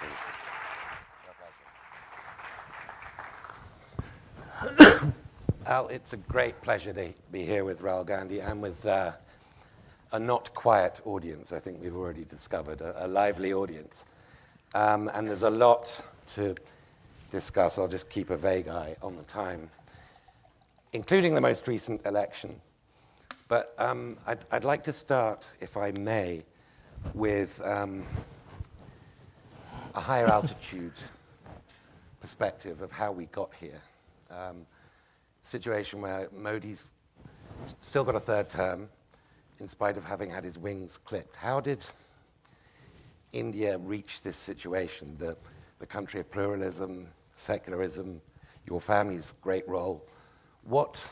please. Your pleasure. Al, it's a great pleasure to be here with Rahul Gandhi and with a not quiet audience. I think we've already discovered a lively audience. And there's a lot to discuss. I'll just keep a vague eye on the time, including the most recent election. But I'd like to start, if I may, with a higher altitude perspective of how we got here. Situation where Modi's still got a third term, in spite of having had his wings clipped. How did India reach this situation, the country of pluralism, secularism, your family's great role? What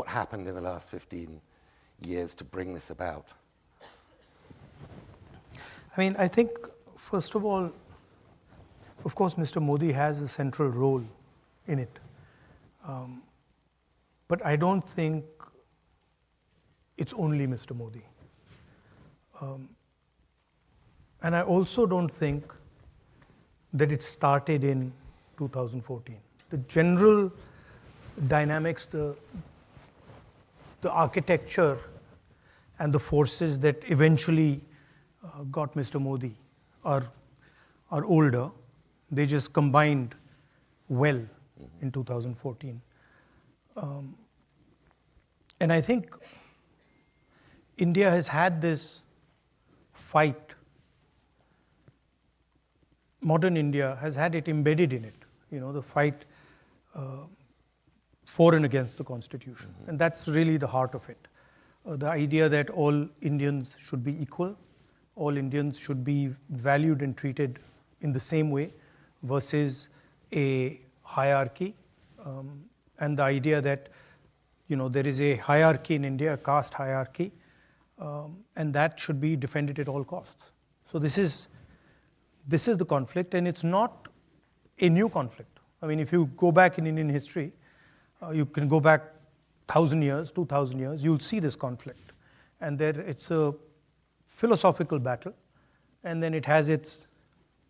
happened in the last 15 years to bring this about? I mean, I think, first of all, of course, Mr. Modi has a central role in it. But I don't think it's only Mr. Modi. And I also don't think that it started in 2014. The general dynamics, the architecture and the forces that eventually got Mr. Modi are older. They just combined well in 2014. And I think India has had this fight. Modern India has had it embedded in it, the fight for and against the Constitution. Mm-hmm. And that's really the heart of it. The idea that all Indians should be equal, all Indians should be valued and treated in the same way versus a hierarchy. And the idea that, there is a hierarchy in India, a caste hierarchy, and that should be defended at all costs. So this is the conflict, and it's not a new conflict. I mean, if you go back in Indian history, you can go back 1,000 years, 2,000 years, you'll see this conflict. And there it's a philosophical battle, and then it has its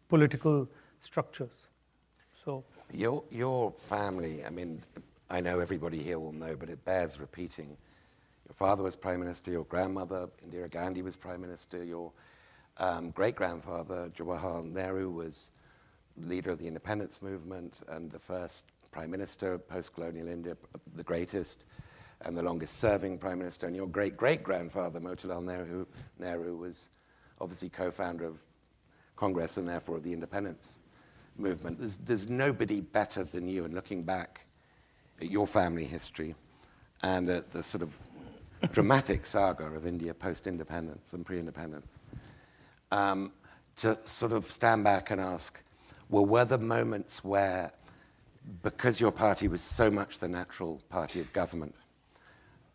political structures. So your family, I mean, I know everybody here will know, but it bears repeating. Your father was Prime Minister, your grandmother, Indira Gandhi, was Prime Minister, your great-grandfather, Jawaharlal Nehru, was leader of the independence movement and the first Prime Minister of post-colonial India, the greatest and the longest-serving Prime Minister. And your great-great-grandfather, Motilal Nehru, was obviously co-founder of Congress and therefore of the independence movement. There's nobody better than you, and looking back at your family history and at the sort of dramatic saga of India post-independence and pre-independence, to sort of stand back and ask, well, were there moments where, because your party was so much the natural party of government,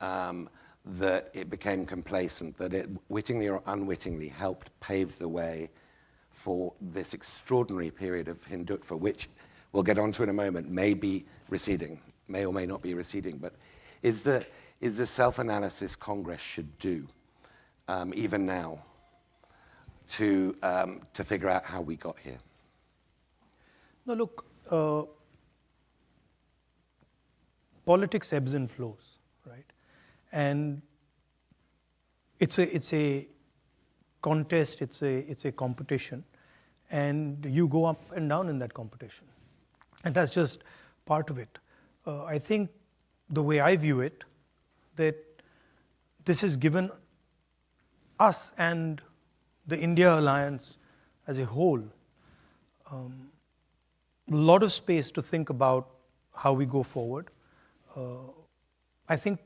that it became complacent, that it wittingly or unwittingly helped pave the way for this extraordinary period of Hindutva, which we'll get onto in a moment, may be receding, may or may not be receding, but is the self-analysis Congress should do, even now, to figure out how we got here? No, look, politics ebbs and flows, right? And it's a contest, it's a competition, and you go up and down in that competition. And that's just part of it. I think the way I view it, that this has given us and the India Alliance as a whole a lot of space to think about how we go forward. I think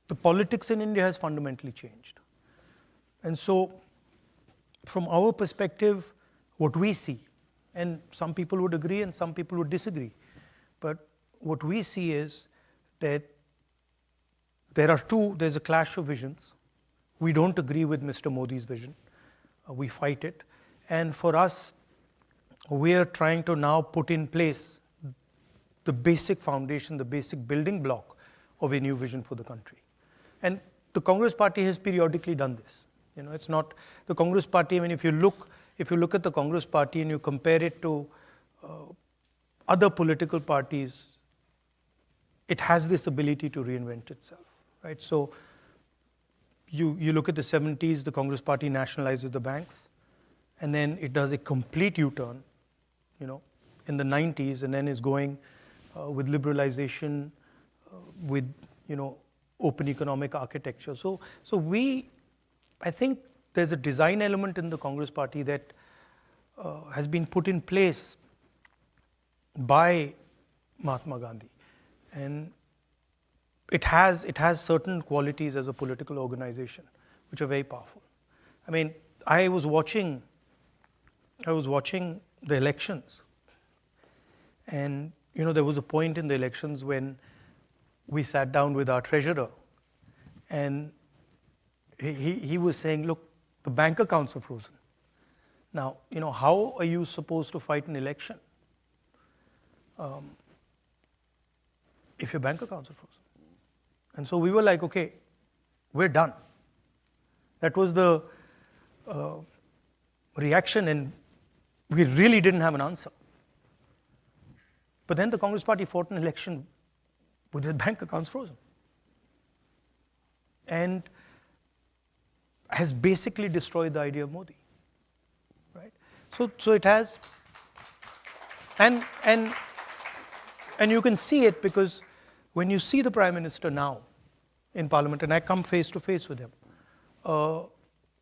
the politics in India has fundamentally changed. And so, from our perspective, what we see, and some people would agree and some people would disagree, but what we see is that there's a clash of visions. We don't agree with Mr. Modi's vision. We fight it. And for us, we are trying to now put in place the basic foundation, the basic building block of a new vision for the country. And the Congress Party has periodically done this. It's not the Congress party. I mean, if you look at the Congress party and you compare it to other political parties, it has this ability to reinvent itself, right? So you look at the 70s, the Congress party nationalizes the banks, and then it does a complete U-turn, in the 90s, and then is going with liberalization, with, open economic architecture. So I think there's a design element in the Congress party that has been put in place by Mahatma Gandhi. And it has certain qualities as a political organization which are very powerful. I mean, I was watching the elections, and there was a point in the elections when we sat down with our treasurer, and he was saying, look, the bank accounts are frozen. Now, how are you supposed to fight an election if your bank accounts are frozen? And so we were like, okay, we're done. That was the reaction, and we really didn't have an answer. But then the Congress party fought an election with their bank accounts frozen, and has basically destroyed the idea of Modi, right? So it has, and you can see it because when you see the Prime Minister now in Parliament, and I come face to face with him,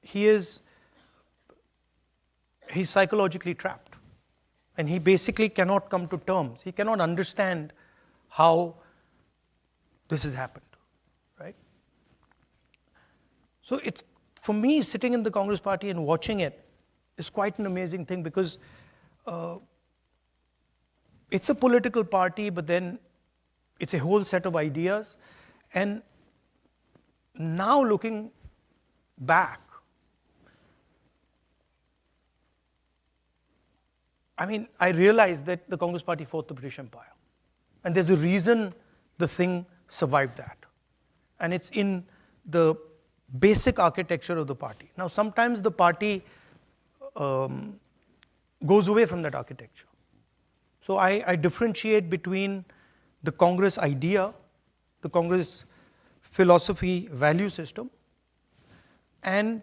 he's psychologically trapped, and he basically cannot come to terms. He cannot understand how this has happened, right? So it's, for me, sitting in the Congress party and watching it is quite an amazing thing, because it's a political party, but then it's a whole set of ideas. And now looking back, I mean, I realized that the Congress party fought the British Empire. And there's a reason the thing survived that. And it's in the basic architecture of the party. Now, sometimes the party goes away from that architecture. So I differentiate between the Congress idea, the Congress philosophy, value system, and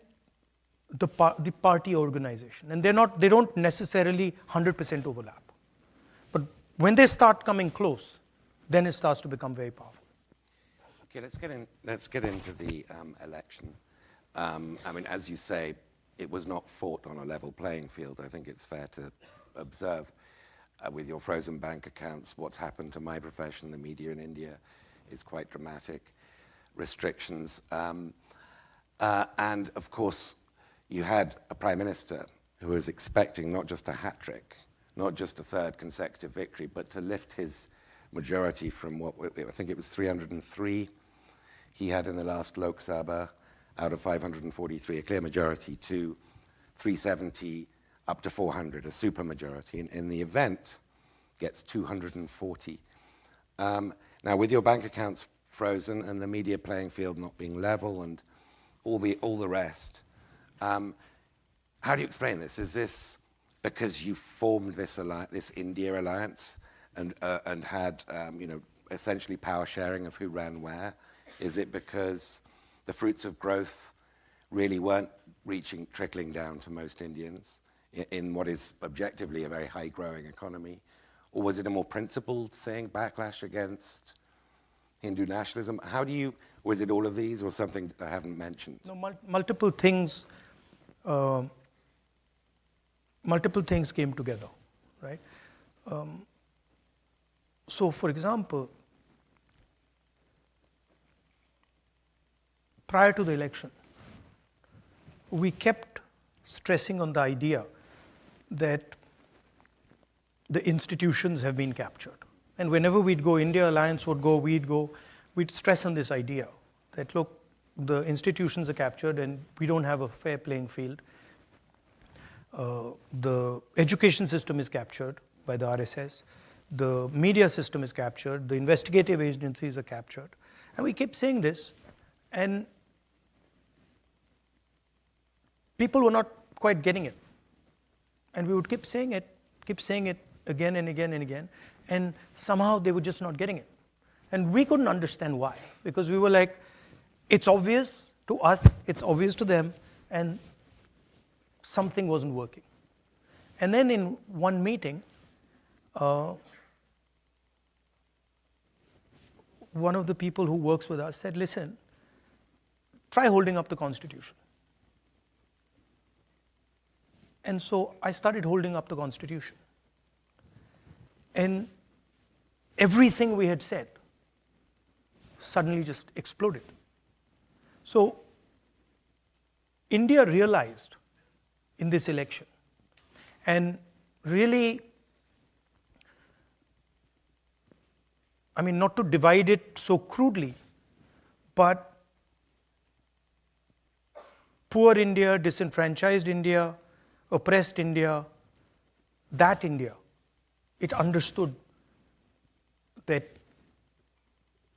the party organization. And they don't necessarily 100% overlap. But when they start coming close, then it starts to become very powerful. Okay, let's get into the election. I mean, as you say, it was not fought on a level playing field. I think it's fair to observe with your frozen bank accounts, what's happened to my profession, the media in India, is quite dramatic. Restrictions. And of course, you had a prime minister who was expecting not just a hat trick, not just a third consecutive victory, but to lift his majority from what I think it was 303 he had in the last Lok Sabha out of 543, a clear majority, to 370 up to 400, a super majority. And in the event, gets 240. Now, with your bank accounts frozen and the media playing field not being level and all the rest, how do you explain this? Is this because you formed this India alliance and had essentially power sharing of who ran where? Is it because the fruits of growth really weren't trickling down to most Indians in what is objectively a very high growing economy? Or was it a more principled thing, backlash against Hindu nationalism? Was it all of these or something I haven't mentioned? No, multiple things came together, right? So, for example, prior to the election, we kept stressing on the idea that the institutions have been captured. And whenever we'd go, India Alliance would go, we'd stress on this idea that, look, the institutions are captured and we don't have a fair playing field. The education system is captured by the RSS. The media system is captured. The investigative agencies are captured. And we keep saying this. And people were not quite getting it. And we would keep saying it again and again and again, and somehow they were just not getting it. And we couldn't understand why, because we were like, it's obvious to us, it's obvious to them, and something wasn't working. And then in one meeting, one of the people who works with us said, listen, try holding up the Constitution. And so I started holding up the Constitution. And everything we had said suddenly just exploded. So India realized in this election, and really, I mean, not to divide it so crudely, but poor India, disenfranchised India, oppressed India, that India, it understood that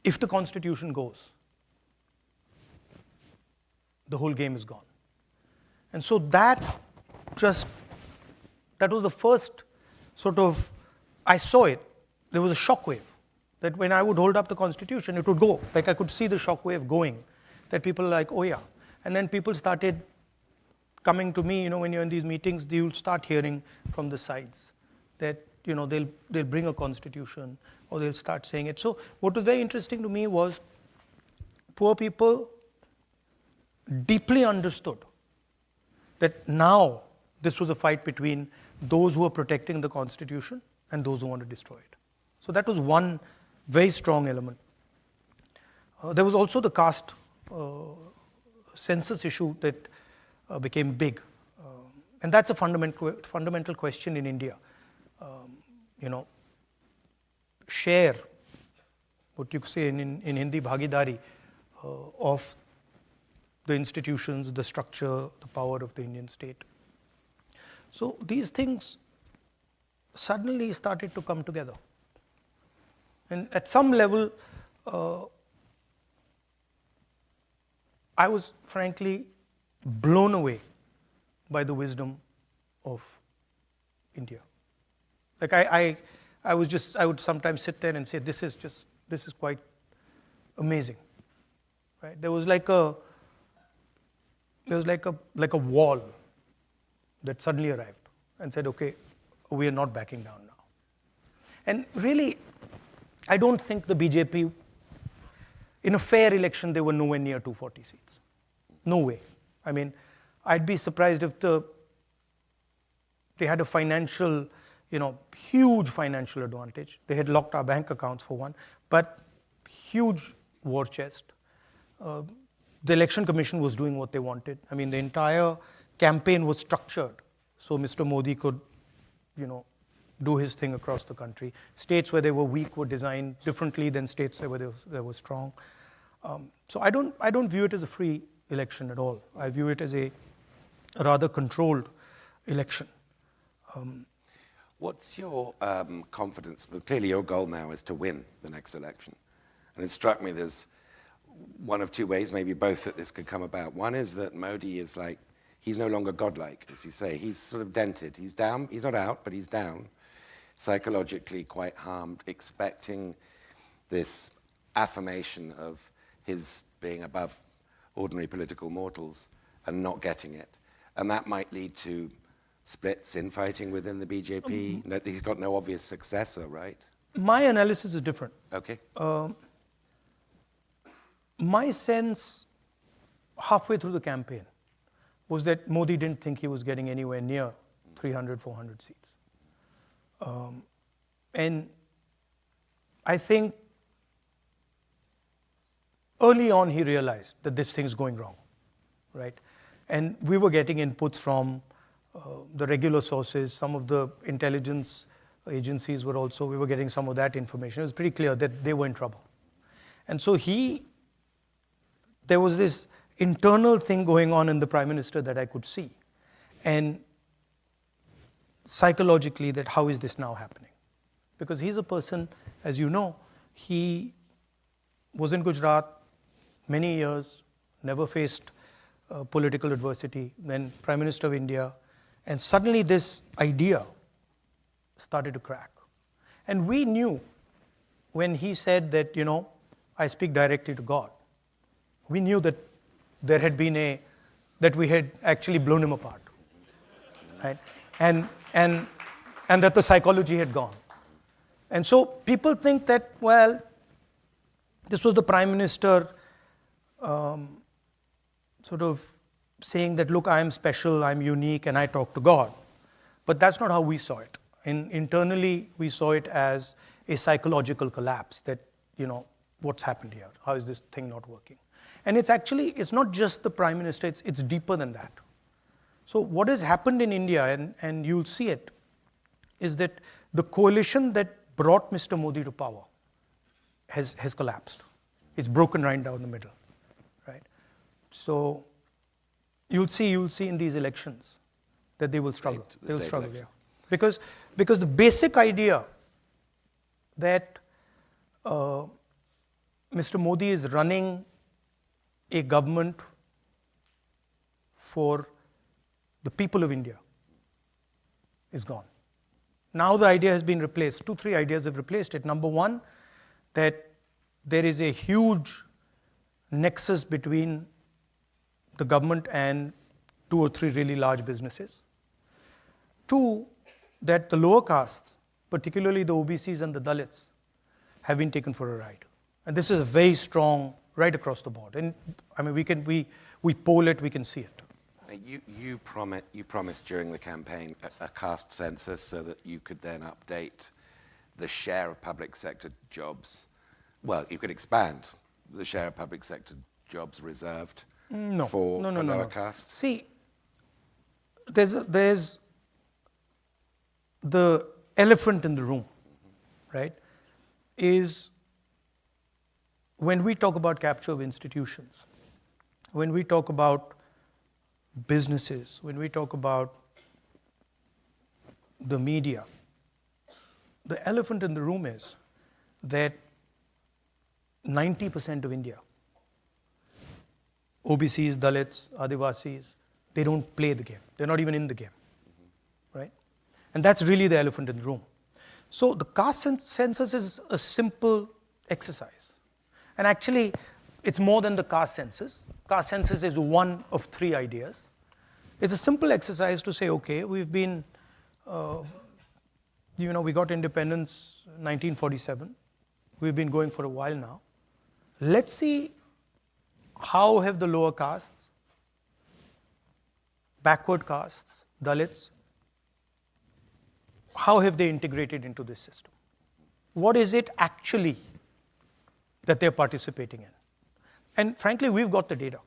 if the Constitution goes, the whole game is gone. And so that was the first sort of, I saw it, there was a shockwave, that when I would hold up the Constitution, it would go. Like I could see the shockwave going, that people are like, oh yeah. And then people started coming to me, when you're in these meetings, you'll start hearing from the sides that, they'll bring a Constitution, or they'll start saying it. So what was very interesting to me was poor people deeply understood that now this was a fight between those who are protecting the Constitution and those who want to destroy it. So that was one very strong element. There was also the caste census issue that became big. And that's a fundamental question in India. Share, what you say in Hindi, bhagidari, of the institutions, the structure, the power of the Indian state. So these things suddenly started to come together. And at some level, I was frankly blown away by the wisdom of India. Like I would sometimes sit there and say, this is quite amazing, right? There was like a wall that suddenly arrived and said, okay, we are not backing down now. And really, I don't think the BJP, in a fair election, they were nowhere near 240 seats. No way. I mean, I'd be surprised if they had a financial, huge financial advantage. They had locked our bank accounts for one, but huge war chest. The election commission was doing what they wanted. I mean, the entire campaign was structured so Mr. Modi could, do his thing across the country. States where they were weak were designed differently than states where they were strong. So I don't view it as a free election at all. I view it as a rather controlled election. What's your confidence? Well, clearly your goal now is to win the next election. And it struck me there's one of two ways, maybe both, that this could come about. One is that Modi is like, he's no longer godlike, as you say. He's sort of dented. He's down. He's not out, but he's down. Psychologically quite harmed, expecting this affirmation of his being above ordinary political mortals and not getting it. And that might lead to splits, infighting within the BJP. He's got no obvious successor, right? My analysis is different. Okay. My sense, halfway through the campaign, was that Modi didn't think he was getting anywhere near 300, 400 seats. And I think early on he realized that this thing's going wrong, right? And we were getting inputs from the regular sources, some of the intelligence agencies we were getting some of that information. It was pretty clear that they were in trouble. And so there was this internal thing going on in the Prime Minister that I could see. And psychologically, that how is this now happening? Because he's a person, as you know, he was in Gujarat many years, never faced political adversity, then Prime Minister of India, and suddenly this idea started to crack. And we knew when he said that, I speak directly to God, we knew that there had been that we had actually blown him apart, right? And that the psychology had gone. And so people think that, well, this was the Prime Minister sort of saying that, look, I am special, I'm unique, and I talk to God. But that's not how we saw it. Internally, we saw it as a psychological collapse that, what's happened here? How is this thing not working? And it's not just the Prime Minister, it's deeper than that. So what has happened in India, and you'll see it, is that the coalition that brought Mr. Modi to power has collapsed. It's broken right down the middle, right? So you'll see in these elections that they will struggle. They will struggle, yeah. Because the basic idea that Mr. Modi is running a government for the people of India is gone. Now the idea has been replaced. 2-3 ideas have replaced it. Number one, that there is a huge nexus between the government and 2 or 3 really large businesses. 2, that the lower castes, particularly the OBCs and the Dalits, have been taken for a ride. And this is very strong right across the board. And I mean, we poll it, we can see it. You promised during the campaign a caste census so that you could then update the share of public sector jobs. Well, you could expand the share of public sector jobs reserved for lower castes. See, there's the elephant in the room, right? Is when we talk about capture of institutions, when we talk about businesses, when we talk about the media, the elephant in the room is that 90% of India, OBCs, Dalits, Adivasis, they don't play the game. They're not even in the game, right? And that's really the elephant in the room. So the caste census is a simple exercise. And actually, it's more than the caste census. Caste census is one of 3 ideas. It's a simple exercise to say, okay, we've been, we got independence 1947. We've been going for a while now. Let's see how have the lower castes, backward castes, Dalits, how have they integrated into this system? What is it actually that they're participating in? And frankly, we've got the data.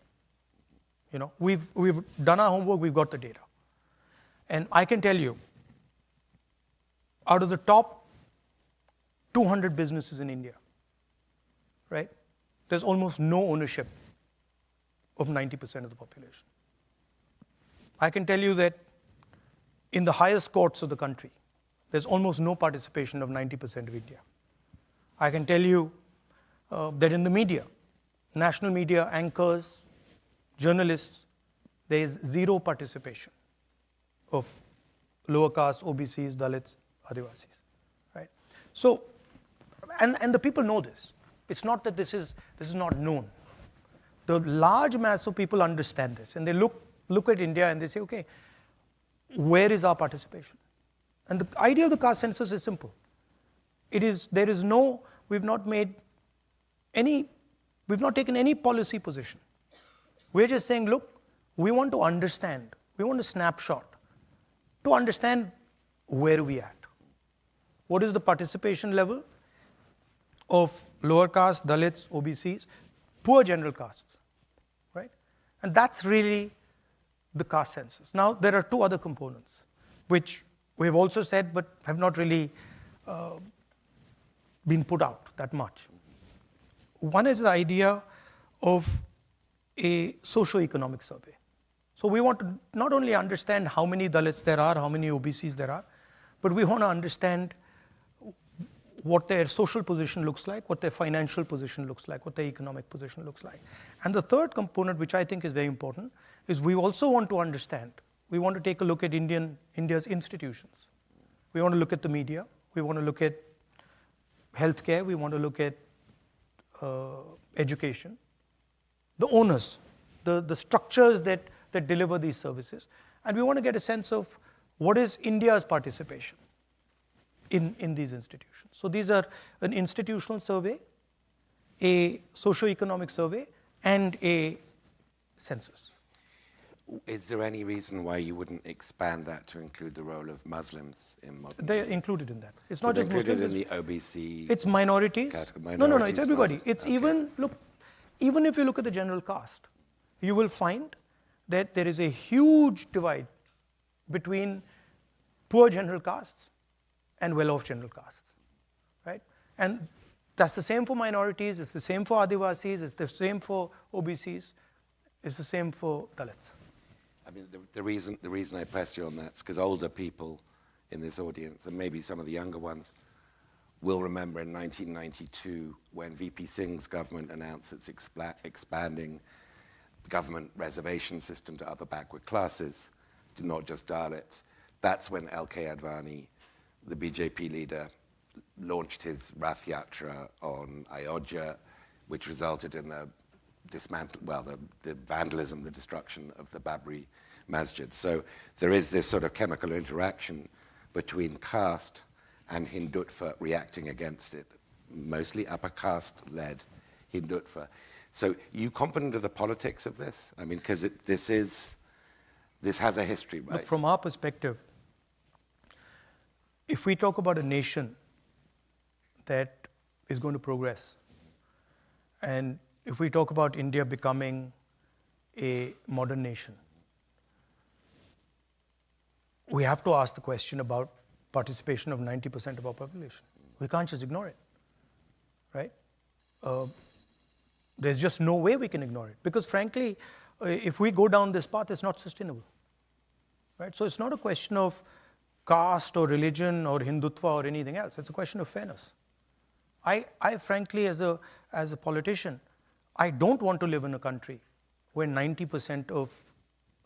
We've done our homework, we've got the data. And I can tell you, out of the top 200 businesses in India, right, there's almost no ownership of 90% of the population. I can tell you that in the highest courts of the country, there's almost no participation of 90% of India. I can tell you that in the media, national media, anchors, journalists, there is 0 participation of lower caste, OBCs, Dalits, Adivasis, right? So, and the people know this. It's not that this is not known. The large mass of people understand this, and they look at India and they say, okay, where is our participation? And the idea of the caste census is simple. We've not taken any policy position. We're just saying, look, we want to understand, we want a snapshot to understand where we at. What is the participation level of lower caste, Dalits, OBCs, poor general castes, right? And that's really the caste census. Now, there are 2 other components, which we have also said, but have not really been put out that much. One is the idea of a socio-economic survey. So we want to not only understand how many Dalits there are, how many OBCs there are, but we want to understand what their social position looks like, what their financial position looks like, what their economic position looks like. And the third component, which I think is very important, is we also want to understand, we want to take a look at India's institutions. We want to look at the media, we want to look at healthcare, we want to look at education, the owners, the structures that deliver these services. And we want to get a sense of what is India's participation in these institutions. So these are an institutional survey, a socio-economic survey, and a census. Is there any reason why you wouldn't expand that to include the role of Muslims in modern? They're included in that. It's So not they're just Muslims. included in the OBC. It's minorities. Category, No, it's minorities, everybody. Muslims. It's Okay. even if you look at the general caste, you will find that there is a huge divide between poor general castes and well-off general castes, right? And that's the same for minorities, it's the same for Adivasis, it's the same for OBCs, it's the same for Dalits. I mean, the reason I pressed you on that is because older people in this audience, and maybe some of the younger ones, will remember in 1992 when VP Singh's government announced it's expanding the government reservation system to other backward classes, to not just Dalits. That's when L.K. Advani, the BJP leader, launched his Rath Yatra on Ayodhya, which resulted in the vandalism, the destruction of the Babri Masjid. So there is this sort of chemical interaction between caste and Hindutva reacting against it, mostly upper caste-led Hindutva. So you competent of the politics of this? I mean, because this has a history, right? Look, from our perspective, if we talk about a nation that is going to progress, and if we talk about India becoming a modern nation, we have to ask the question about participation of 90% of our population. We can't just ignore it, right? There's just no way we can ignore it, because frankly, if we go down this path, it's not sustainable, right? So it's not a question of caste or religion or Hindutva or anything else. It's a question of fairness. I frankly, as a politician, I don't want to live in a country where 90% of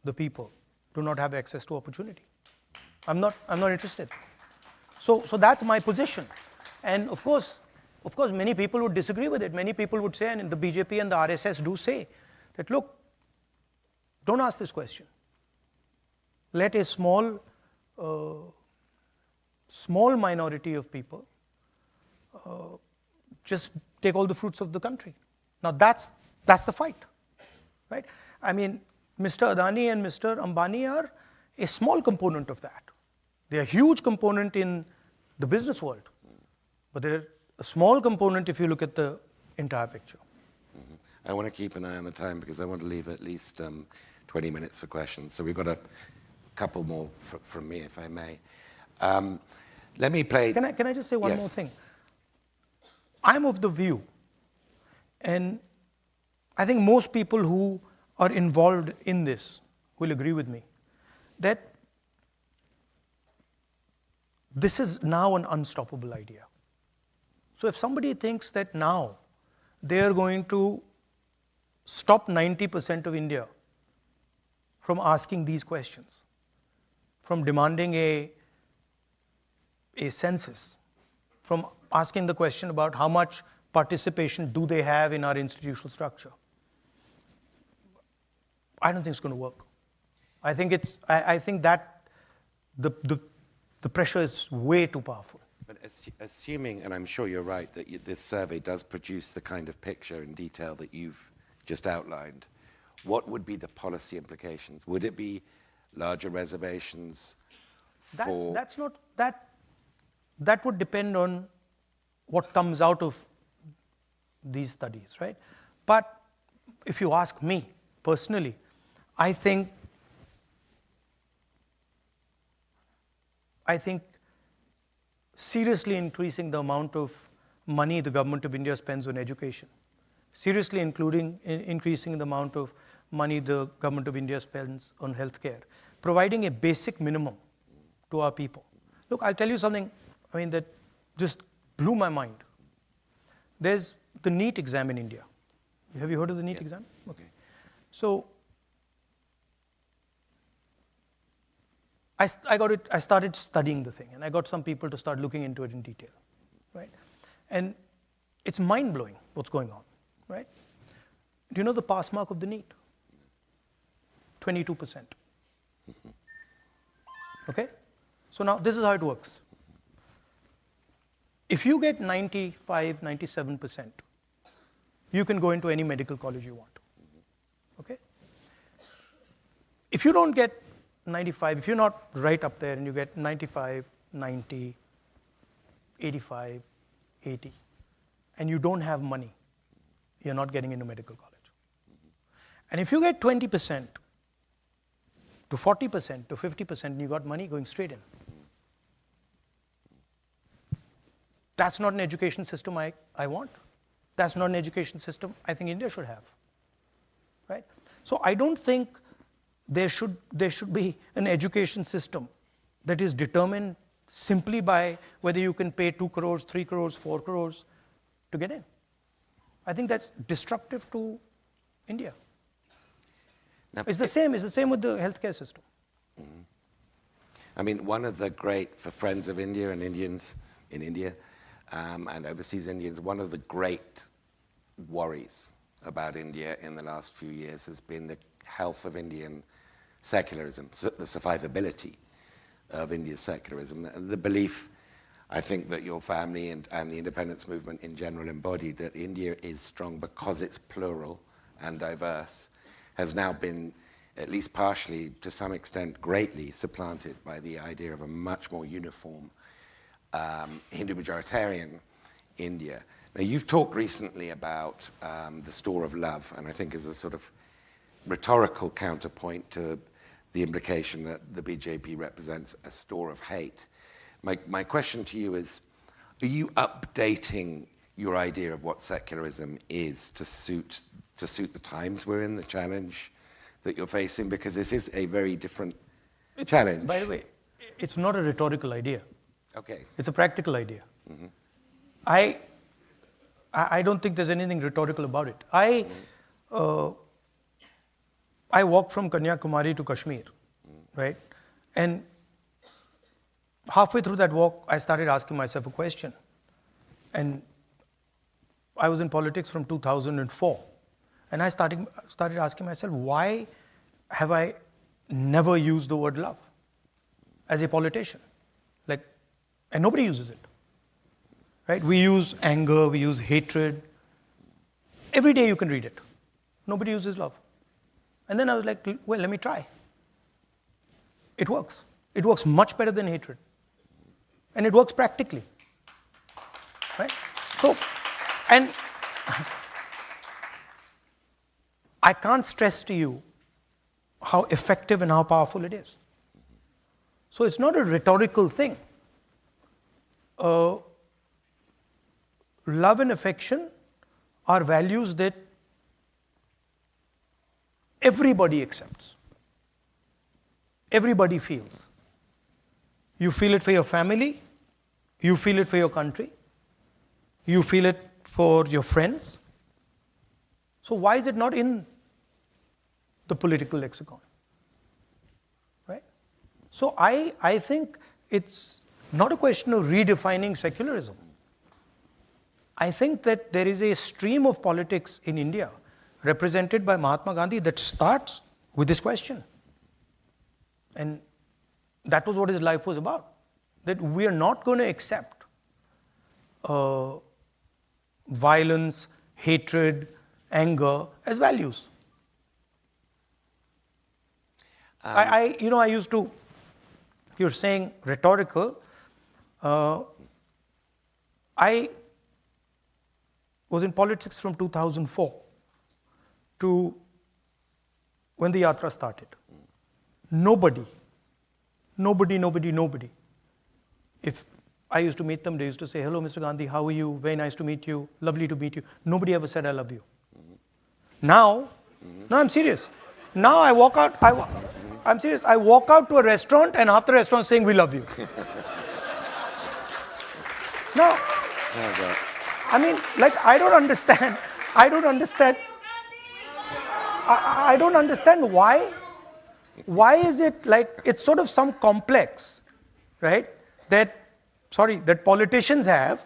the people do not have access to opportunity. I'm not interested. So that's my position. And of course, many people would disagree with it. Many people would say, and the BJP and the RSS do say, that look, don't ask this question. Let a small minority of people just take all the fruits of the country. Now that's the fight, right? I mean, Mr. Adani and Mr. Ambani are a small component of that. They are a huge component in the business world, but they're a small component if you look at the entire picture. Mm-hmm. I want to keep an eye on the time because I want to leave at least 20 minutes for questions. So we've got a couple more from me, if I may. Let me play. Can I just say one Yes. more thing? I'm of the view, and I think most people who are involved in this will agree with me, that this is now an unstoppable idea. So if somebody thinks that now they are going to stop 90% of India from asking these questions, from demanding a census, from asking the question about how much participation do they have in our institutional structure, I don't think it's going to work. I think that the pressure is way too powerful. But assuming, and I'm sure you're right, that this survey does produce the kind of picture in detail that you've just outlined, what would be the policy implications? Would it be larger reservations for... That would depend on what comes out of these studies, right? But if you ask me personally, I think seriously increasing the amount of money the government of India spends on education, seriously increasing the amount of money the government of India spends on healthcare, providing a basic minimum to our people. Look, I'll tell you something, that just blew my mind. There's the NEET exam in India. Have you heard of the NEET exam? Okay. So I started studying the thing, and I got some people to start looking into it in detail, right? And it's mind-blowing what's going on, right? Do you know the pass mark of the NEET? 22%. Okay? So now this is how it works. If you get 95, 97%, you can go into any medical college you want. Okay? If you don't get 95, if you're not right up there and you get 95, 90, 85, 80, and you don't have money, you're not getting into medical college. And if you get 20% to 40% to 50% and you got money, going straight in. That's not an education system I want. That's not an education system I think India should have. Right? So I don't think there should be an education system that is determined simply by whether you can pay 2 crores, 3 crores, 4 crores to get in. I think that's destructive to India. Now, it's the same with the healthcare system. I mean, one of the great, for friends of India and Indians in India and overseas Indians, one of the great worries about India in the last few years has been the health of Indian secularism, the survivability of India's secularism, the belief, I think, that your family and the independence movement in general embodied, that India is strong because it's plural and diverse, has now been, at least partially, to some extent, greatly supplanted by the idea of a much more uniform Hindu majoritarian India. Now, you've talked recently about the store of love, and I think as a sort of rhetorical counterpoint to the implication that the BJP represents a store of hate. My question to you is, are you updating your idea of what secularism is to suit the times we're in, the challenge that you're facing? Because this is a very different challenge. By the way, it's not a rhetorical idea. Okay. It's a practical idea. Mm-hmm. I don't think there's anything rhetorical about it. I walked from Kanyakumari to Kashmir, right? And halfway through that walk, I started asking myself a question. And I was in politics from 2004. And I started asking myself, why have I never used the word love as a politician? And nobody uses it. Right? We use anger, we use hatred. Every day you can read it. Nobody uses love. And then I was like, well, let me try. It works. It works much better than hatred. And it works practically. Right? So, and I can't stress to you how effective and how powerful it is. So it's not a rhetorical thing. Love and affection are values that everybody accepts. Everybody feels. You feel it for your family, you feel it for your country, you feel it for your friends. So why is it not in the political lexicon? Right? So I think it's not a question of redefining secularism. I think that there is a stream of politics in India represented by Mahatma Gandhi that starts with this question. And that was what his life was about. That we are not going to accept violence, hatred, anger as values. I used to, you're saying rhetorical, I was in politics from 2004 to when the yatra started. Nobody. If I used to meet them, they used to say, hello, Mr. Gandhi, how are you? Very nice to meet you. Lovely to meet you. Nobody ever said, I love you. Now, no, I'm serious. Now I walk out, I'm serious. I walk out to a restaurant and half the restaurant saying, we love you. Now, Oh, God. I mean, like, I don't understand. I don't understand. I don't understand why. Why is it like it's sort of some complex, right? That politicians have,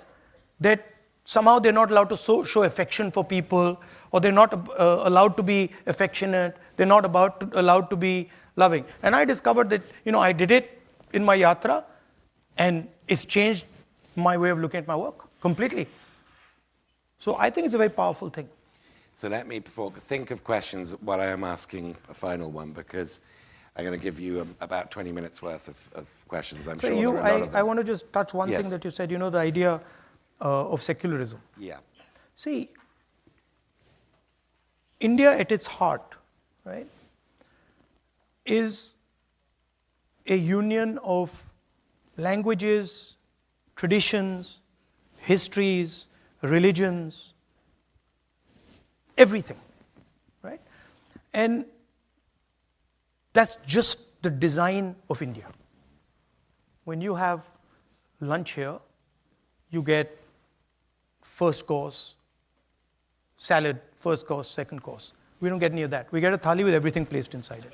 that somehow they're not allowed to show affection for people, or they're not allowed to be affectionate. They're not allowed to be loving. And I discovered that I did it in my yatra, and it's changed my way of looking at my work completely. So I think it's a very powerful thing. So let me think of questions while I am asking a final one, because I'm going to give you about 20 minutes worth of questions. I'm So sure there are a lot of them. I want to just touch one Yes. thing that you said, the idea of secularism. Yeah. See, India at its heart, right, is a union of languages, traditions, histories, religions, everything, right? And that's just the design of India. When you have lunch here, you get first course, salad, first course, second course. We don't get any of that. We get a thali with everything placed inside it.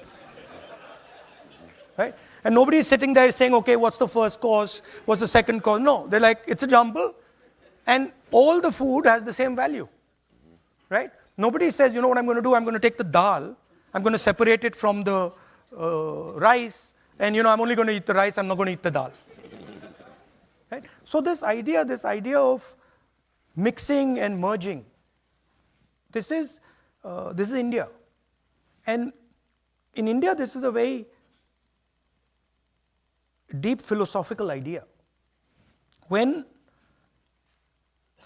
Right? And nobody is sitting there saying, okay, what's the first course? What's the second course? No, they're like, it's a jumble. And all the food has the same value. Right? Nobody says, what I'm going to do? I'm going to take the dal, I'm going to separate it from the rice, and I'm only going to eat the rice, I'm not going to eat the dal. Right? So this idea of mixing and merging, this is India. And in India, this is a very deep philosophical idea. When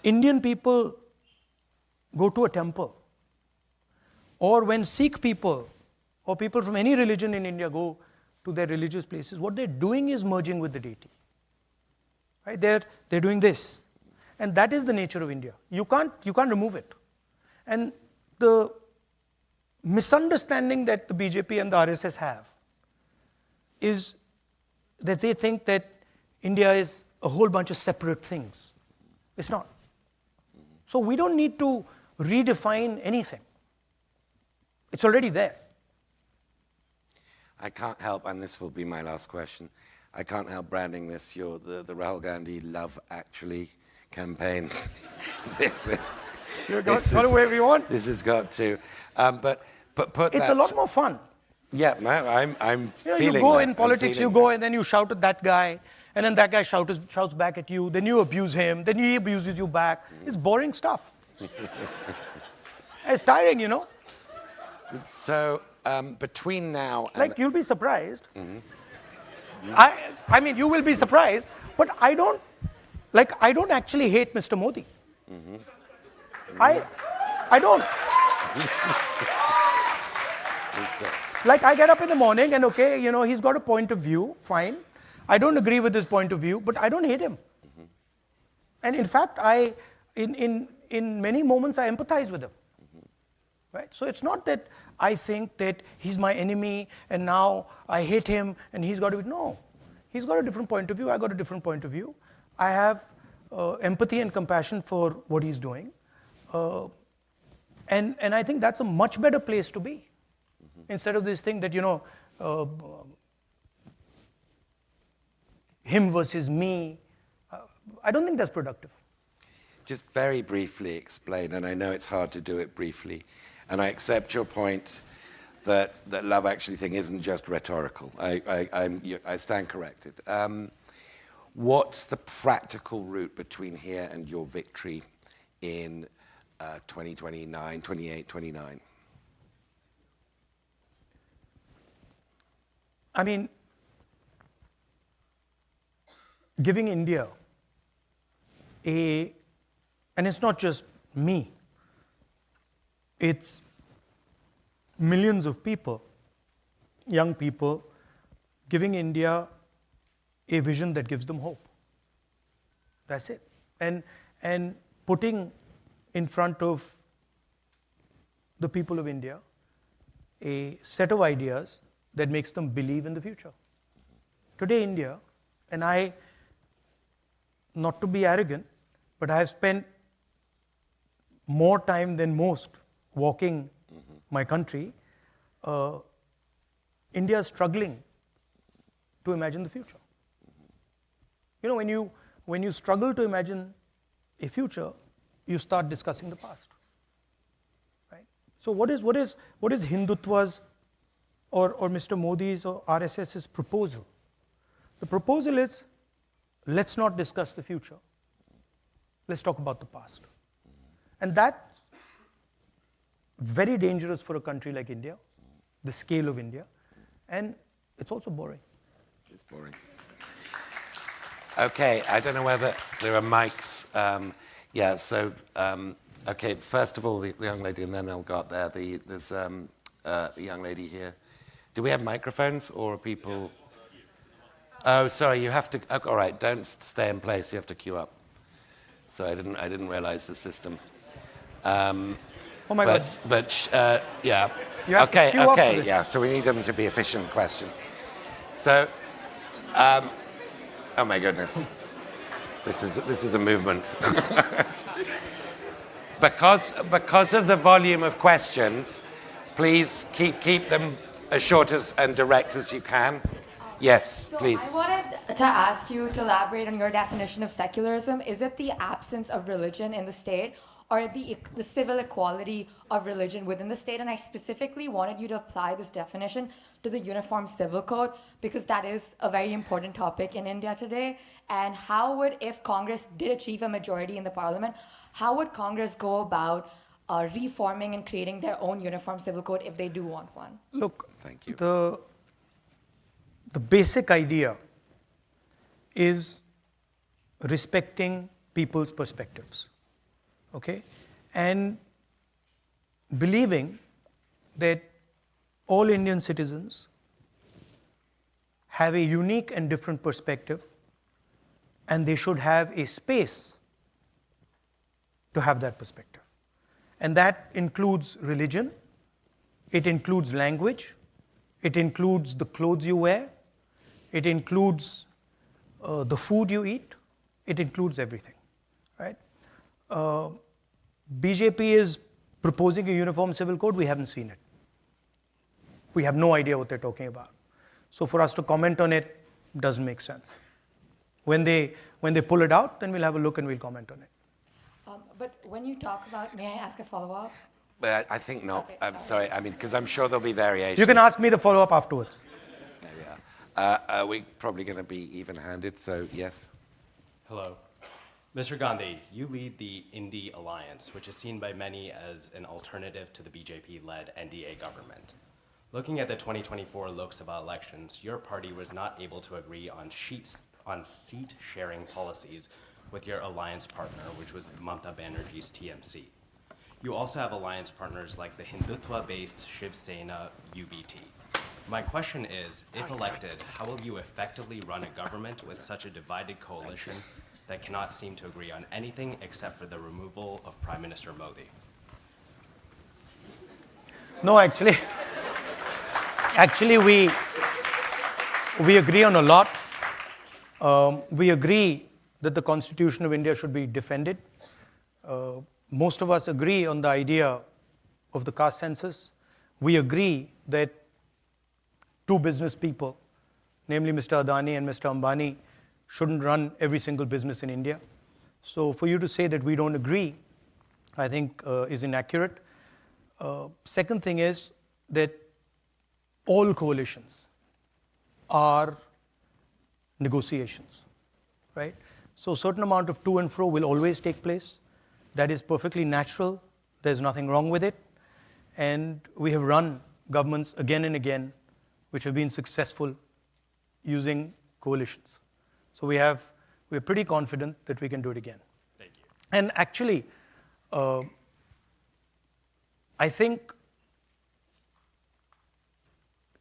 Indian people go to a temple, or when Sikh people or people from any religion in India go to their religious places, what they're doing is merging with the deity. Right? They're doing this. And that is the nature of India. You can't remove it. And the misunderstanding that the BJP and the RSS have is that they think that India is a whole bunch of separate things. It's not. So we don't need to redefine anything. It's already there. I can't help, and this will be my last question, I can't help branding this the Rahul Gandhi Love Actually campaign. this is Whatever we want. This has got to. But put It's that, a lot more fun. Yeah, no, I'm feeling you go that. in politics, you go and then you shout at that guy, and then that guy shouts back at you, then you abuse him, then he abuses you back. It's boring stuff. It's tiring, So between now and... Like, you'll be surprised. I mean, you will be surprised, but I don't actually hate Mr. Modi. I don't. Like, I get up in the morning and, okay, he's got a point of view, fine. I don't agree with his point of view, but I don't hate him. And in fact, in many moments, I empathize with him. Right? So it's not that I think that he's my enemy and now I hate him and he's got to be, no. He's got a different point of view, I got a different point of view. I have empathy and compassion for what he's doing. And I think that's a much better place to be. Instead of this thing that, him versus me. I don't think that's productive. Just very briefly explain, and I know it's hard to do it briefly, and I accept your point that love actually thing isn't just rhetorical. I stand corrected. What's the practical route between here and your victory in 2029, 28, 29? I mean, giving India and it's not just me, it's millions of people, young people, giving India a vision that gives them hope. That's it. And putting in front of the people of India a set of ideas that makes them believe in the future. Today, India, and not to be arrogant, but I have spent more time than most walking my country. India is struggling to imagine the future. You know, when you struggle to imagine a future, you start discussing the past. Right? So what is Hindutva's or Mr. Modi's or RSS's proposal? The proposal is, let's not discuss the future. Let's talk about the past. And that's very dangerous for a country like India, the scale of India, and it's also boring. It's boring. Okay, I don't know whether there are mics. Okay, first of all, the young lady, and then I'll go up there. There's a young lady here. Do we have microphones, or are people... Oh, sorry, you have to... Oh, all right, don't stay in place. You have to queue up. So I didn't realize the system. Oh my God. But yeah. You have to queue up for Okay, this. yeah. So we need them to be efficient questions. So, oh my goodness, this is a movement. because of the volume of questions, please keep them as short and direct as you can. Yes, please. I wanted to ask you to elaborate on your definition of secularism. Is it the absence of religion in the state, or the civil equality of religion within the state? And I specifically wanted you to apply this definition to the Uniform Civil Code, because that is a very important topic in India today. And how would, if Congress did achieve a majority in the parliament, how would Congress go about reforming and creating their own Uniform Civil Code if they do want one? Look, Thank you. The basic idea is respecting people's perspectives, okay? And believing that all Indian citizens have a unique and different perspective, and they should have a space to have that perspective. And that includes religion, it includes language, it includes the clothes you wear, it includes the food you eat, it includes everything, right? BJP is proposing a uniform civil code. We haven't seen it. We have no idea what they're talking about. So for us to comment on it doesn't make sense. When they pull it out, then we'll have a look and we'll comment on it. But when you talk about, may I ask a follow-up? But I think not. Okay, I'm sorry. sorry. I mean, because I'm sure there'll be variations. You can ask me the follow-up afterwards. There we are. We're probably going to be even-handed, so yes. Hello. Mr. Gandhi, you lead the Indi Alliance, which is seen by many as an alternative to the BJP-led NDA government. Looking at the 2024 Lok Sabha elections, your party was not able to agree on seat-sharing policies with your alliance partner, which was Mamata Banerjee's TMC. You also have alliance partners like the Hindutva-based Shiv Sena UBT. My question is, if elected, how will you effectively run a government with such a divided coalition that cannot seem to agree on anything except for the removal of Prime Minister Modi? No, actually we agree on a lot. We agree that the Constitution of India should be defended. Most of us agree on the idea of the caste census. We agree that two business people, namely Mr. Adani and Mr. Ambani, shouldn't run every single business in India. So for you to say that we don't agree, I think is inaccurate. Second thing is that all coalitions are negotiations, right? So a certain amount of to and fro will always take place. That is perfectly natural. There's nothing wrong with it. And we have run governments again and again which have been successful using coalitions. So we're pretty confident that we can do it again. Thank you. And actually, I think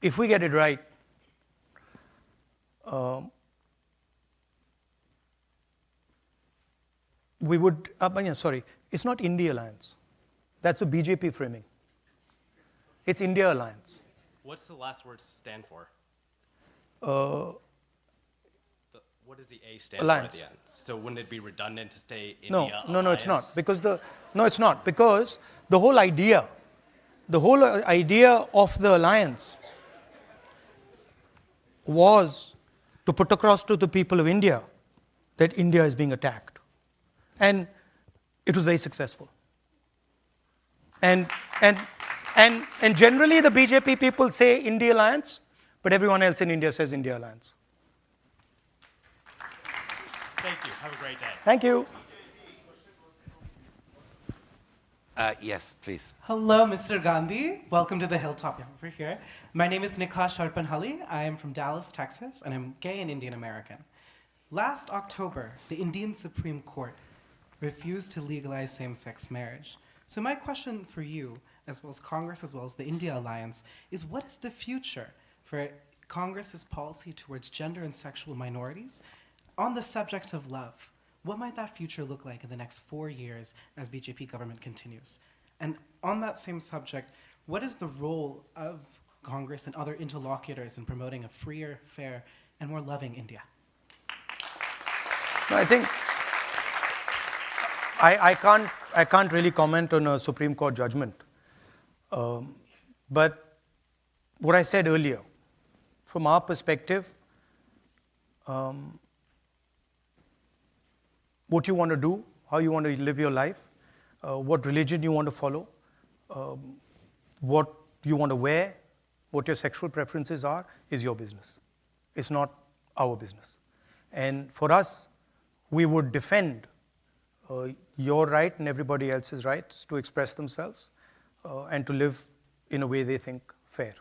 if we get it right, we would, it's not India Alliance. That's a BJP framing. It's India Alliance. What's the last word stand for? Uh, What What does the A stand Alliance. for at the end? So wouldn't it be redundant to stay No, India no, it's not. Alliance? Because it's not. Because the whole idea of the alliance was to put across to the people of India that India is being attacked. And it was very successful. And generally the BJP people say India Alliance, but everyone else in India says India Alliance. Thank you. Have a great day. Thank you. Yes, please. Hello, Mr. Gandhi. Welcome to the Hilltop over here. My name is Nikash Harpanhalli. I am from Dallas, Texas, and I'm gay and Indian American. Last October, the Indian Supreme Court refused to legalize same-sex marriage. So my question for you, as well as Congress, as well as the India Alliance, is what is the future for Congress's policy towards gender and sexual minorities on the subject of love? What might that future look like in the next 4 years as BJP government continues? And on that same subject, what is the role of Congress and other interlocutors in promoting a freer, fair, and more loving India? No, I think I can't really comment on a Supreme Court judgment. But what I said earlier, from our perspective, what you want to do, how you want to live your life, what religion you want to follow, what you want to wear, what your sexual preferences are, is your business. It's not our business. And for us, we would defend your right and everybody else's rights to express themselves and to live in a way they think fair.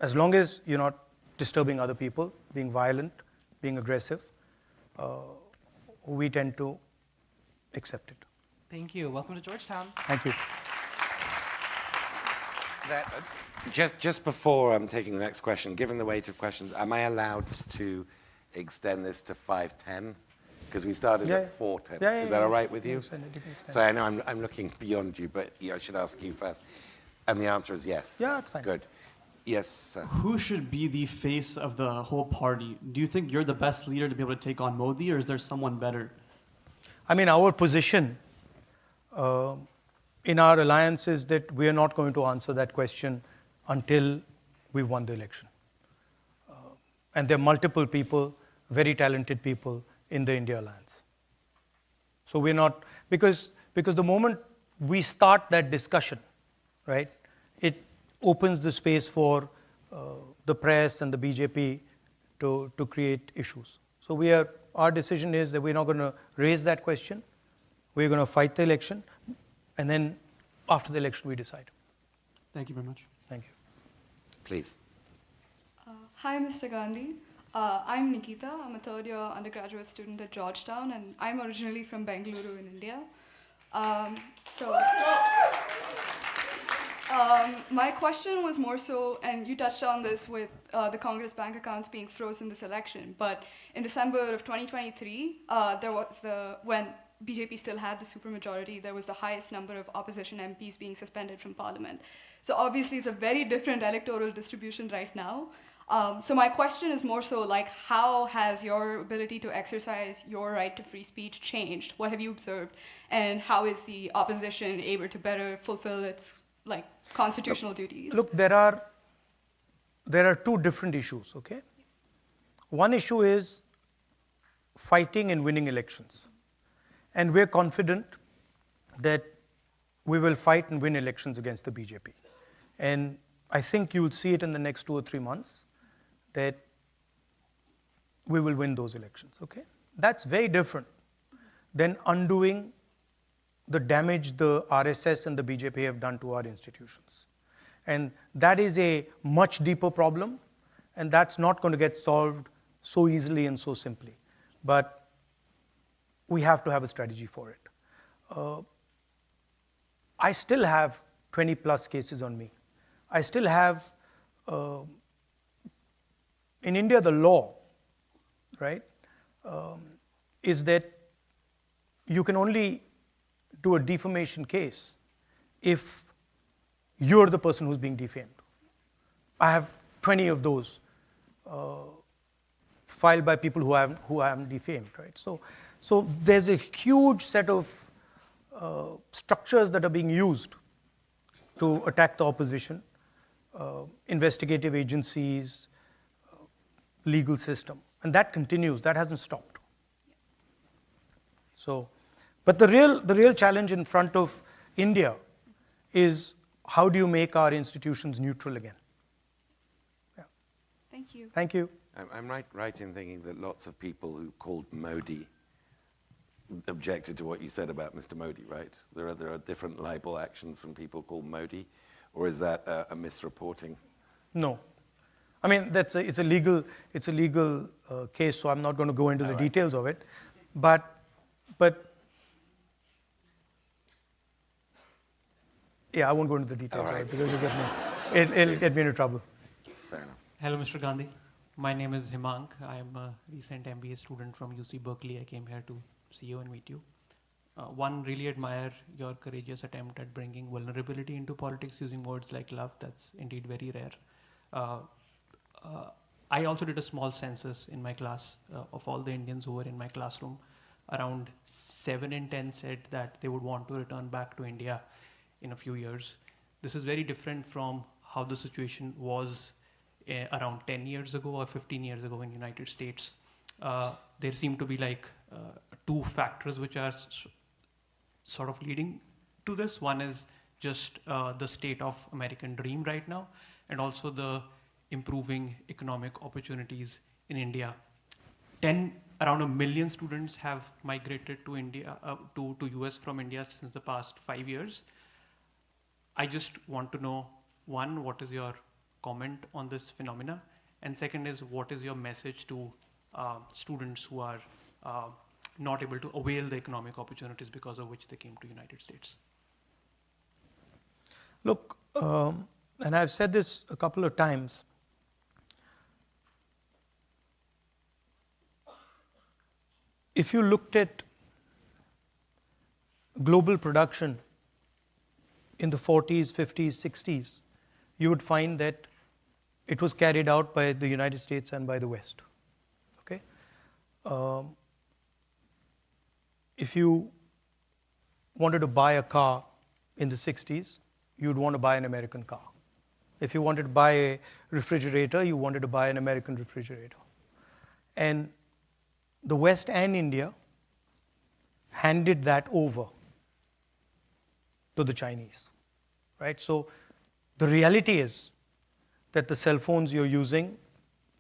As long as you're not disturbing other people, being violent, being aggressive, we tend to accept it. Thank you. Welcome to Georgetown. Thank you. Just before I'm taking the next question, given the weight of questions, am I allowed to extend this to 5:10? Because we started Yeah. at 4:10. Yeah, Is that all right with you? You can extend. So I know I'm looking beyond you, but I should ask you first. And the answer is yes. Yeah, it's fine. Good. Yes, sir. Who should be the face of the whole party? Do you think you're the best leader to be able to take on Modi, or is there someone better? I mean, our position in our alliance is that we are not going to answer that question until we've won the election. And there are multiple people, very talented people in the India Alliance. So we're not, because the moment we start that discussion, right, it opens the space for the press and the BJP to create issues. So our decision is that we're not going to raise that question. We're going to fight the election, and then after the election we decide. Thank you very much. Thank you. Please. Hi, Mr. Gandhi. I'm Nikita. I'm a third-year undergraduate student at Georgetown, and I'm originally from Bengaluru in India. My question was more so, and you touched on this with the Congress bank accounts being frozen this election, but in December of 2023, when BJP still had the supermajority, there was the highest number of opposition MPs being suspended from parliament. So obviously it's a very different electoral distribution right now. So my question is more so like, how has your ability to exercise your right to free speech changed? What have you observed? And how is the opposition able to better fulfill its constitutional duties? Look, there are two different issues, okay? One issue is fighting and winning elections. And we're confident that we will fight and win elections against the BJP. And I think you'll see it in the next 2 or 3 months that we will win those elections, okay? That's very different than undoing the damage the RSS and the BJP have done to our institutions. And that is a much deeper problem, and that's not going to get solved so easily and so simply. But we have to have a strategy for it. I still have 20 plus cases on me. I still have, in India, the law, right, is that you can only do a defamation case if you're the person who's being defamed. I have 20 of those filed by people who haven't defamed, right? So there's a huge set of structures that are being used to attack the opposition, investigative agencies, legal system, and that continues. That hasn't stopped. So, but the real challenge in front of India is how do you make our institutions neutral again? Yeah. Thank you. Thank you. I'm right in thinking that lots of people who called Modi objected to what you said about Mr. Modi, right? There are different libel actions from people called Modi, or is that a misreporting? No, I mean it's a legal case, so I'm not going to go into the details of it, but yeah, I won't go into the details of it because it'll get me into trouble. Fair enough. Hello, Mr. Gandhi. My name is Himank. I am a recent MBA student from UC Berkeley. I came here to see you and meet you. One, really admire your courageous attempt at bringing vulnerability into politics using words like love. That's indeed very rare. I also did a small census in my class of all the Indians who were in my classroom. Around 7 in 10 said that they would want to return back to India in a few years. This is very different from how the situation was around 10 years ago or 15 years ago in the United States. There seem to be like two factors which are sort of leading to this. One is just the state of American dream right now, and also the improving economic opportunities in India. Around 1 million students have migrated to India, to US from India since the past 5 years. I just want to know, one, what is your comment on this phenomena? And second is, what is your message to students who are not able to avail the economic opportunities because of which they came to United States? Look, and I've said this a couple of times, if you looked at global production in the 40s, 50s, 60s, you would find that it was carried out by the United States and by the West. Okay? If you wanted to buy a car in the 60s, you'd want to buy an American car. If you wanted to buy a refrigerator, you wanted to buy an American refrigerator. And the West and India handed that over to the Chinese, right? So the reality is that the cell phones you're using,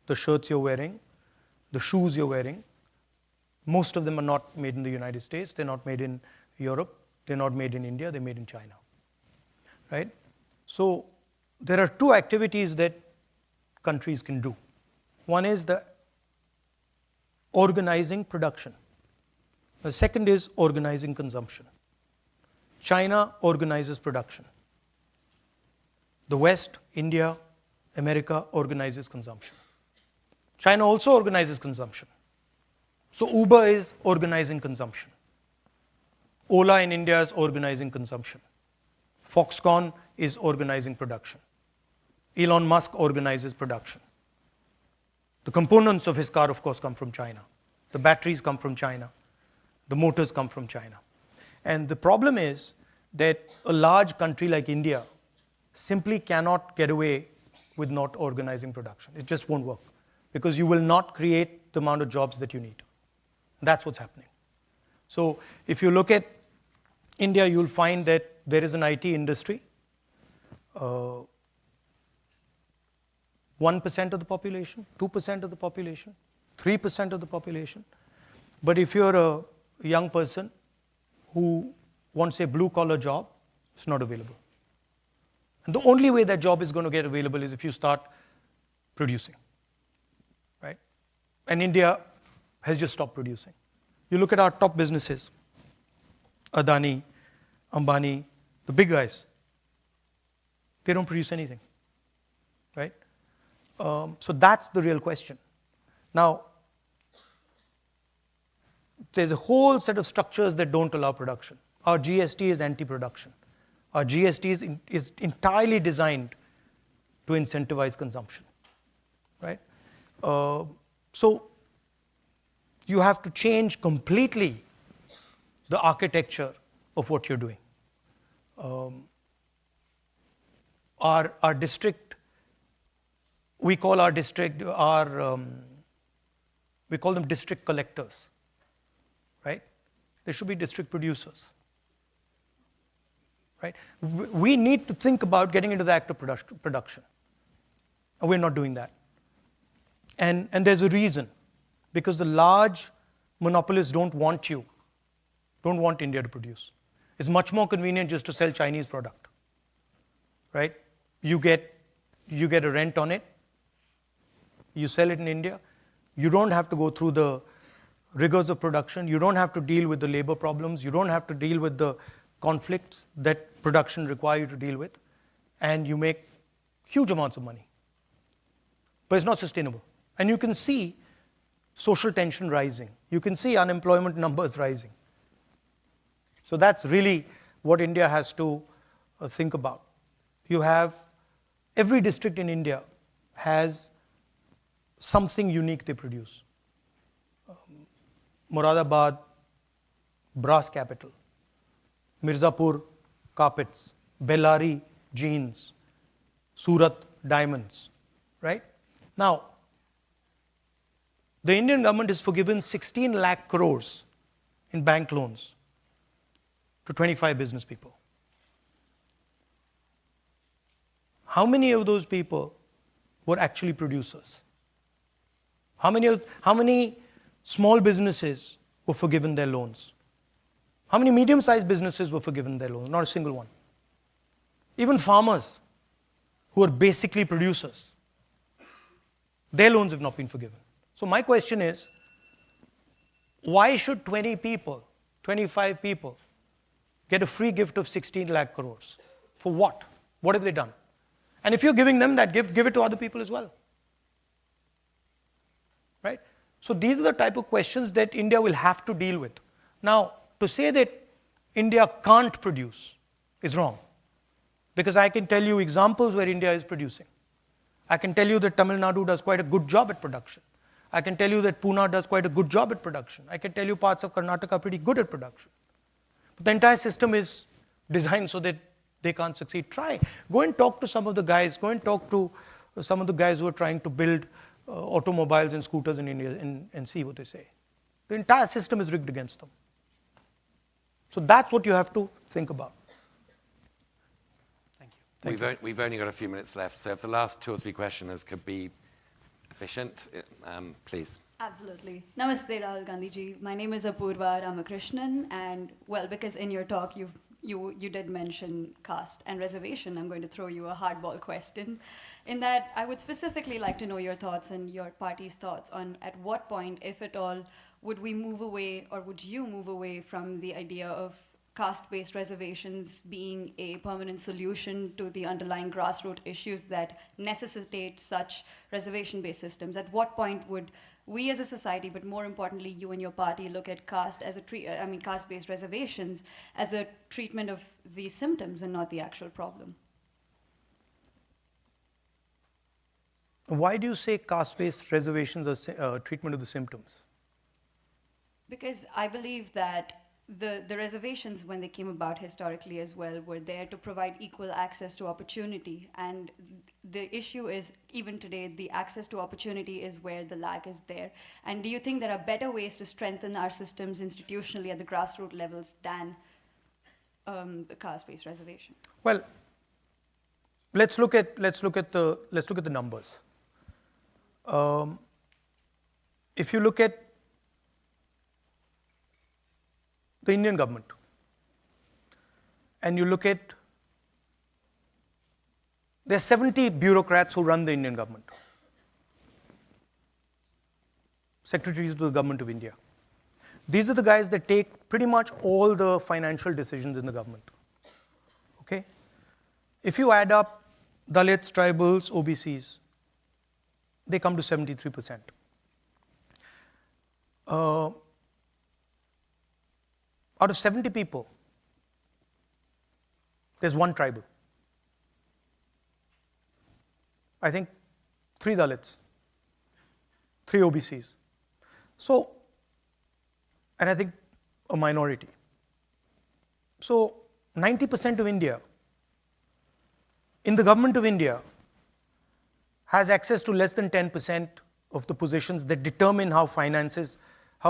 the shirts you're wearing, the shoes you're wearing, most of them are not made in the United States, they're not made in Europe, they're not made in India, they're made in China, right? So there are two activities that countries can do. One is the organizing production. The second is organizing consumption. China organizes production. The West, India, America organizes consumption. China also organizes consumption. So Uber is organizing consumption. Ola in India is organizing consumption. Foxconn is organizing production. Elon Musk organizes production. The components of his car, of course, come from China. The batteries come from China. The motors come from China. And the problem is that a large country like India simply cannot get away with not organizing production. It just won't work because you will not create the amount of jobs that you need. That's what's happening. So if you look at India, you'll find that there is an IT industry. 1% of the population, 2% of the population, 3% of the population. But if you're a young person who wants a blue-collar job, it's not available. And the only way that job is going to get available is if you start producing, right? And India has just stopped producing. You look at our top businesses, Adani, Ambani, the big guys, they don't produce anything, right? So that's the real question. Now, there's a whole set of structures that don't allow production. Our GST is anti-production. Our GST is entirely designed to incentivize consumption, right? So you have to change completely the architecture of what you're doing. Our district, we call our district, we call them district collectors, right? They should be district producers, right? We need to think about getting into the act of production. And we're not doing that. And there's a reason, because the large monopolists don't want India to produce. It's much more convenient just to sell Chinese product, right? You get a rent on it, you sell it in India, you don't have to go through the rigors of production, you don't have to deal with the labor problems, you don't have to deal with the conflicts that production require you to deal with, and you make huge amounts of money. But it's not sustainable. And you can see social tension rising. You can see unemployment numbers rising. So that's really what India has to think about. You have, every district in India has something unique they produce. Moradabad, brass capital. Mirzapur, carpets. Bellari, jeans. Surat, diamonds, right? Now, the Indian government has forgiven 16 lakh crores in bank loans to 25 business people. How many of those people were actually producers? How many small businesses were forgiven their loans? How many medium-sized businesses were forgiven their loans? Not a single one. Even farmers, who are basically producers, their loans have not been forgiven. So my question is, why should 20 people, 25 people, get a free gift of 16 lakh crores? For what? What have they done? And if you're giving them that gift, give it to other people as well. Right? So these are the type of questions that India will have to deal with. Now, to say that India can't produce is wrong. Because I can tell you examples where India is producing. I can tell you that Tamil Nadu does quite a good job at production. I can tell you that Pune does quite a good job at production. I can tell you parts of Karnataka are pretty good at production. But the entire system is designed so that they can't succeed. Try. Go and talk to some of the guys. Go and talk to some of the guys who are trying to build automobiles and scooters in India and see what they say. The entire system is rigged against them. So that's what you have to think about. Thank you. We've only got a few minutes left, so if the last 2 or 3 questioners could be efficient, please. Absolutely. Namaste, Rahul Gandhi ji. My name is Apurva Ramakrishnan, and well, because in your talk you did mention caste and reservation, I'm going to throw you a hardball question. In that, I would specifically like to know your thoughts and your party's thoughts on at what point, if at all, would we move away, or would you move away from the idea of caste-based reservations being a permanent solution to the underlying grassroots issues that necessitate such reservation-based systems? At what point would we as a society, but more importantly, you and your party, look at caste as caste-based reservations as a treatment of the symptoms and not the actual problem? Why do you say caste-based reservations are treatment of the symptoms? Because I believe that the reservations, when they came about historically as well, were there to provide equal access to opportunity. And the issue is, even today, the access to opportunity is where the lag is there. And do you think there are better ways to strengthen our systems institutionally at the grassroots levels than the caste-based reservation? Well, let's look at the numbers. If you look at the Indian government, and you look at, there are 70 bureaucrats who run the Indian government, secretaries to the government of India. These are the guys that take pretty much all the financial decisions in the government. Okay? If you add up Dalits, tribals, OBCs, they come to 73%. Out of 70 people, there's one tribal. I think 3 Dalits, 3 OBCs. So and I think a minority. So 90% of India, in the government of India, has access to less than 10% of the positions that determine how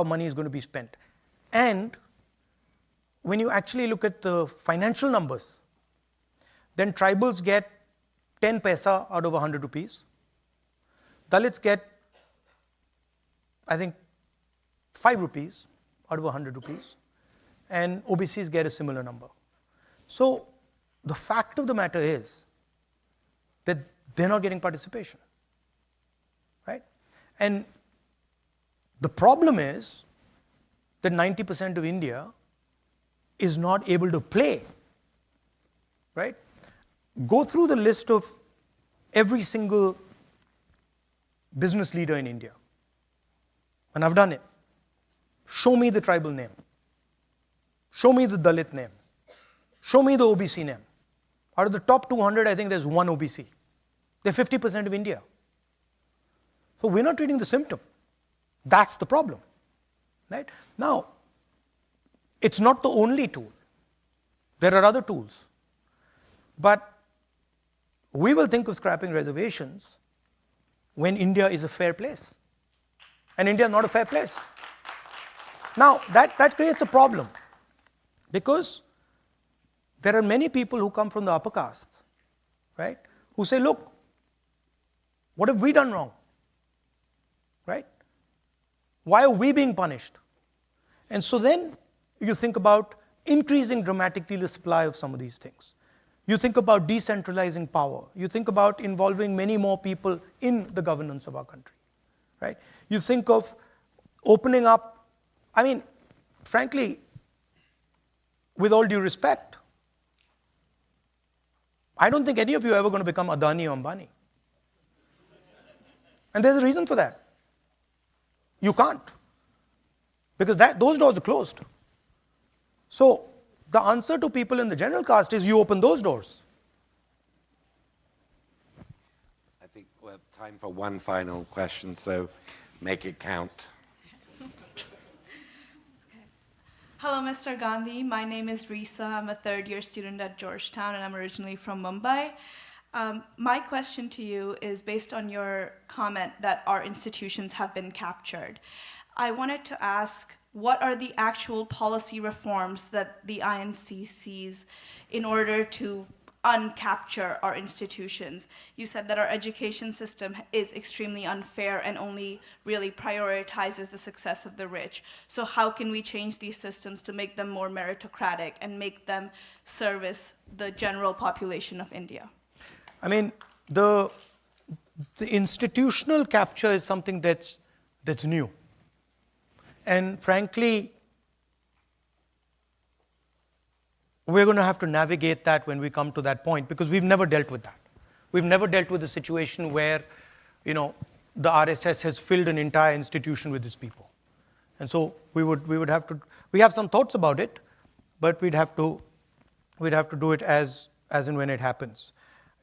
money is going to be spent. And when you actually look at the financial numbers, then tribals get 10 paisa out of 100 rupees. Dalits get, I think, 5 rupees out of 100 rupees. And OBCs get a similar number. So the fact of the matter is that they're not getting participation, right? And the problem is that 90% of India is not able to play, right? Go through the list of every single business leader in India. And I've done it. Show me the tribal name. Show me the Dalit name. Show me the OBC name. Out of the top 200, I think there's one OBC. They're 50% of India. So we're not treating the symptom. That's the problem, right? Now, it's not the only tool. There are other tools. But we will think of scrapping reservations when India is a fair place. And India is not a fair place. Now, that creates a problem. Because there are many people who come from the upper castes, right, who say, look, what have we done wrong? Right? Why are we being punished? And so then you think about increasing dramatically the supply of some of these things. You think about decentralizing power. You think about involving many more people in the governance of our country, right? You think of opening up, I mean, frankly, with all due respect, I don't think any of you are ever going to become Adani or Ambani. And there's a reason for that. You can't. Because those doors are closed. So the answer to people in the general caste is you open those doors. I think we have time for one final question, so make it count. Hello, Mr. Gandhi. My name is Risa. I'm a third-year student at Georgetown, and I'm originally from Mumbai. My question to you is based on your comment that our institutions have been captured. I wanted to ask, what are the actual policy reforms that the INC sees in order to uncapture our institutions? You said that our education system is extremely unfair and only really prioritizes the success of the rich. So how can we change these systems to make them more meritocratic and make them service the general population of India? I mean, the institutional capture is something that's new. And frankly, we're going to have to navigate that when we come to that point, because we've never dealt with that. We've never dealt with a situation where, the RSS has filled an entire institution with its people. And so we would have to, we have some thoughts about it, but we'd have to do it as and when it happens.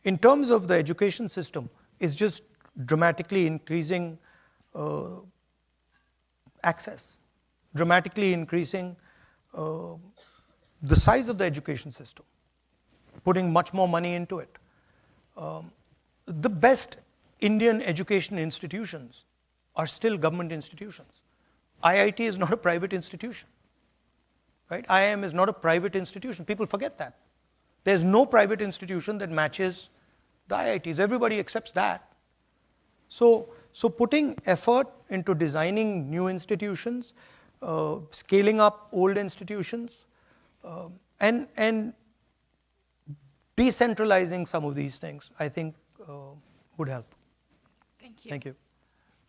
In terms of the education system, it's just dramatically increasing access, dramatically increasing the size of the education system, putting much more money into it. The best Indian education institutions are still government institutions. IIT is not a private institution, right? IIM is not a private institution. People forget that. There's no private institution that matches the IITs. Everybody accepts that. So putting effort into designing new institutions, scaling up old institutions, and decentralizing some of these things, I think would help. Thank you. Thank you.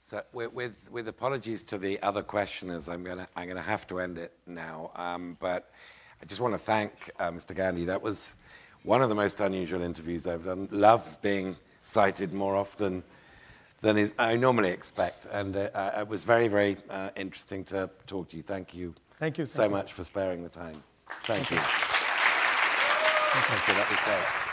So with apologies to the other questioners, I'm gonna have to end it now. But I just want to thank Mr. Gandhi. That was one of the most unusual interviews I've done. Love being cited more often than I normally expect, and it was very, very interesting to talk to you. Thank you. Thank you so much for sparing the time. Thank you. Thank you. That was great.